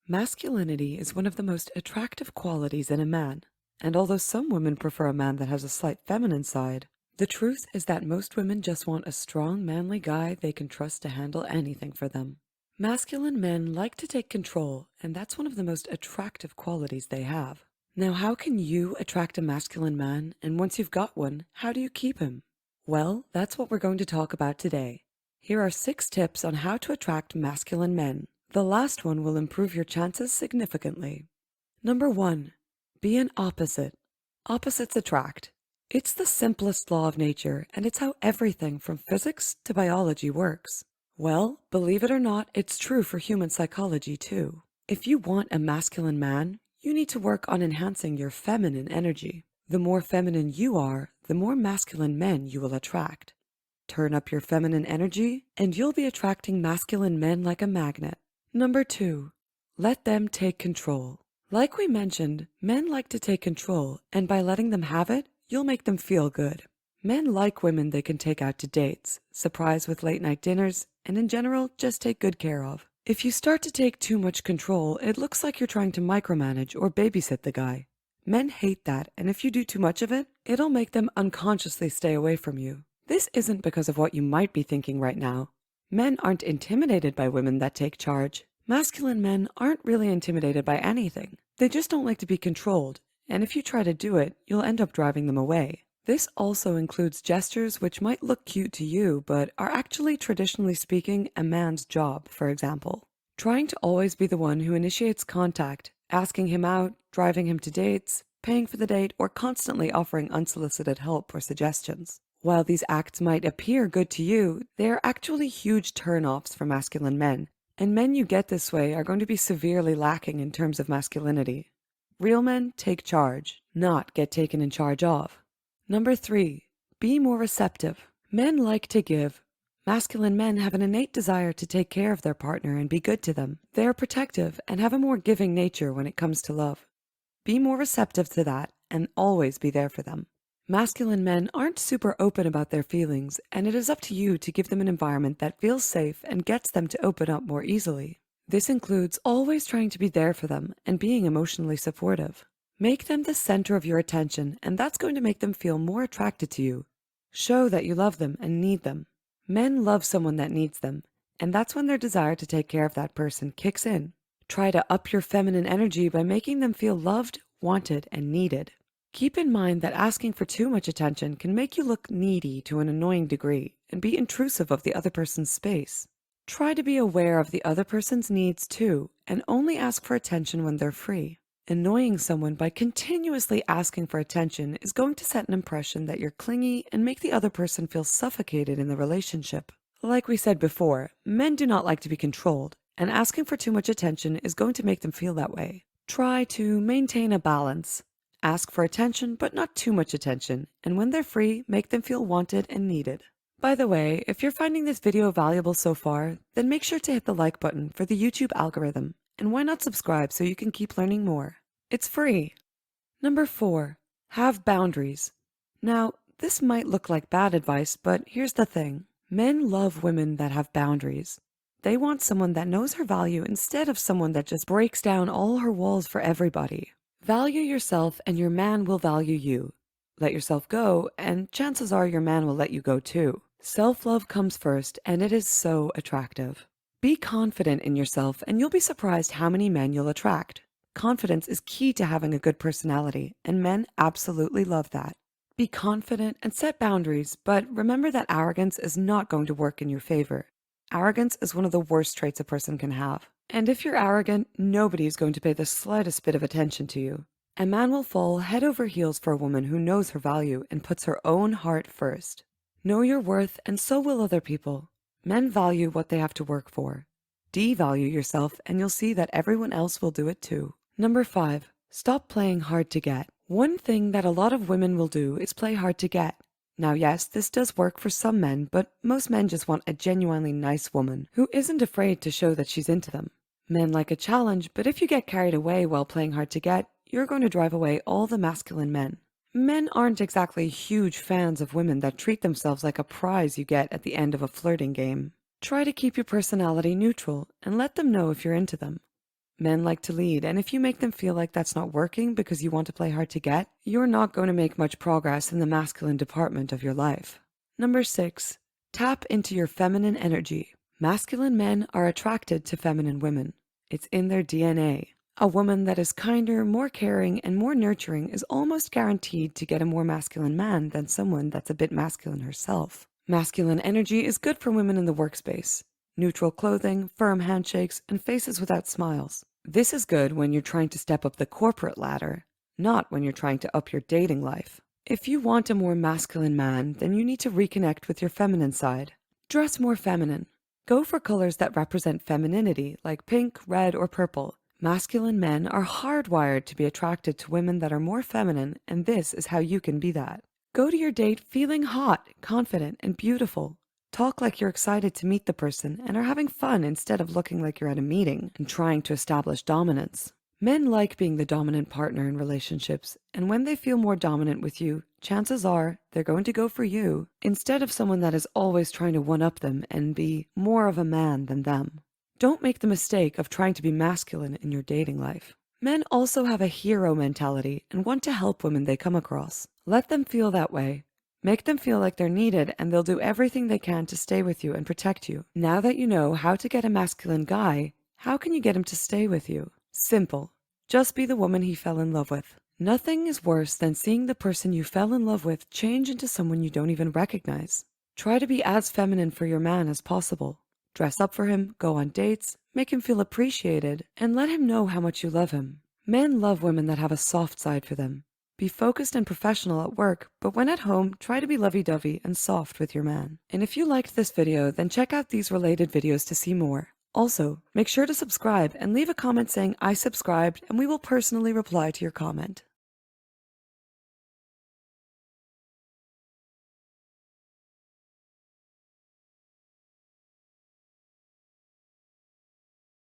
Masculinity is one of the most attractive qualities in a man, and although some women prefer a man that has a slight feminine side, the truth is that most women just want a strong, manly guy they can trust to handle anything for them. Masculine men like to take control, and that's one of the most attractive qualities they have. Now, how can you attract a masculine man, and once you've got one, how do you keep him? Well, that's what we're going to talk about today. Here are 6 tips on how to attract masculine men. The last one will improve your chances significantly. Number 1. Be an opposite. Opposites attract. It's the simplest law of nature, and it's how everything from physics to biology works. Well, believe it or not, it's true for human psychology too. If you want a masculine man, you need to work on enhancing your feminine energy. The more feminine you are, the more masculine men you will attract. Turn up your feminine energy, and you'll be attracting masculine men like a magnet. Number 2. Let them take control. Like we mentioned, men like to take control, and by letting them have it, you'll make them feel good. Men like women they can take out to dates, surprise with late-night dinners, and in general, just take good care of. If you start to take too much control, it looks like you're trying to micromanage or babysit the guy. Men hate that, and if you do too much of it, it'll make them unconsciously stay away from you. This isn't because of what you might be thinking right now. Men aren't intimidated by women that take charge. Masculine men aren't really intimidated by anything. They just don't like to be controlled, and if you try to do it, you'll end up driving them away. This also includes gestures which might look cute to you, but are actually, traditionally speaking, a man's job, for example. Trying to always be the one who initiates contact, asking him out, driving him to dates, paying for the date, or constantly offering unsolicited help or suggestions. While these acts might appear good to you, they are actually huge turn-offs for masculine men, and men you get this way are going to be severely lacking in terms of masculinity. Real men take charge, not get taken in charge of. Number 3. Be more receptive. Men like to give. Masculine men have an innate desire to take care of their partner and be good to them. They are protective and have a more giving nature when it comes to love. Be more receptive to that and always be there for them. Masculine men aren't super open about their feelings, and it is up to you to give them an environment that feels safe and gets them to open up more easily. This includes always trying to be there for them and being emotionally supportive. Make them the center of your attention, and that's going to make them feel more attracted to you. Show that you love them and need them. Men love someone that needs them, and that's when their desire to take care of that person kicks in. Try to up your feminine energy by making them feel loved, wanted, and needed. Keep in mind that asking for too much attention can make you look needy to an annoying degree and be intrusive of the other person's space. Try to be aware of the other person's needs too, and only ask for attention when they're free. Annoying someone by continuously asking for attention is going to set an impression that you're clingy and make the other person feel suffocated in the relationship. Like we said before, men do not like to be controlled, and asking for too much attention is going to make them feel that way. Try to maintain a balance. Ask for attention, but not too much attention, and when they're free, make them feel wanted and needed. By the way, if you're finding this video valuable so far, then make sure to hit the like button for the YouTube algorithm, and why not subscribe so you can keep learning more? It's free. Number 4. Have boundaries. Now, this might look like bad advice, but here's the thing. Men love women that have boundaries. They want someone that knows her value instead of someone that just breaks down all her walls for everybody. Value yourself and your man will value you. Let yourself go, and chances are your man will let you go too. Self-love comes first, and it is so attractive. Be confident in yourself, and you'll be surprised how many men you'll attract. Confidence is key to having a good personality, and men absolutely love that. Be confident and set boundaries, but remember that arrogance is not going to work in your favor. Arrogance is one of the worst traits a person can have. And if you're arrogant, nobody is going to pay the slightest bit of attention to you. A man will fall head over heels for a woman who knows her value and puts her own heart first. Know your worth, and so will other people. Men value what they have to work for. Devalue yourself, and you'll see that everyone else will do it too. Number 5. Stop playing hard to get. One thing that a lot of women will do is play hard to get. Now yes, this does work for some men, but most men just want a genuinely nice woman who isn't afraid to show that she's into them. Men like a challenge, but if you get carried away while playing hard to get, you're going to drive away all the masculine men. Men aren't exactly huge fans of women that treat themselves like a prize you get at the end of a flirting game. Try to keep your personality neutral and let them know if you're into them. Men like to lead, and if you make them feel like that's not working because you want to play hard to get, you're not going to make much progress in the masculine department of your life. Number 6. Tap into your feminine energy. Masculine men are attracted to feminine women. It's in their DNA. A woman that is kinder, more caring, and more nurturing is almost guaranteed to get a more masculine man than someone that's a bit masculine herself. Masculine energy is good for women in the workspace. Neutral clothing, firm handshakes, and faces without smiles. This is good when you're trying to step up the corporate ladder, not when you're trying to up your dating life. If you want a more masculine man, then you need to reconnect with your feminine side. Dress more feminine. Go for colors that represent femininity, like pink, red, or purple. Masculine men are hardwired to be attracted to women that are more feminine, and this is how you can be that. Go to your date feeling hot, confident, and beautiful. Talk like you're excited to meet the person and are having fun instead of looking like you're at a meeting and trying to establish dominance. Men like being the dominant partner in relationships, and when they feel more dominant with you, chances are they're going to go for you instead of someone that is always trying to one-up them and be more of a man than them. Don't make the mistake of trying to be masculine in your dating life. Men also have a hero mentality and want to help women they come across. Let them feel that way. Make them feel like they're needed, and they'll do everything they can to stay with you and protect you. Now that you know how to get a masculine guy, how can you get him to stay with you? Simple. Just be the woman he fell in love with. Nothing is worse than seeing the person you fell in love with change into someone you don't even recognize. Try to be as feminine for your man as possible. Dress up for him, go on dates, make him feel appreciated, and let him know how much you love him. Men love women that have a soft side for them. Be focused and professional at work, but when at home, try to be lovey-dovey and soft with your man. And if you liked this video, then check out these related videos to see more. Also, make sure to subscribe and leave a comment saying I subscribed, and we will personally reply to your comment.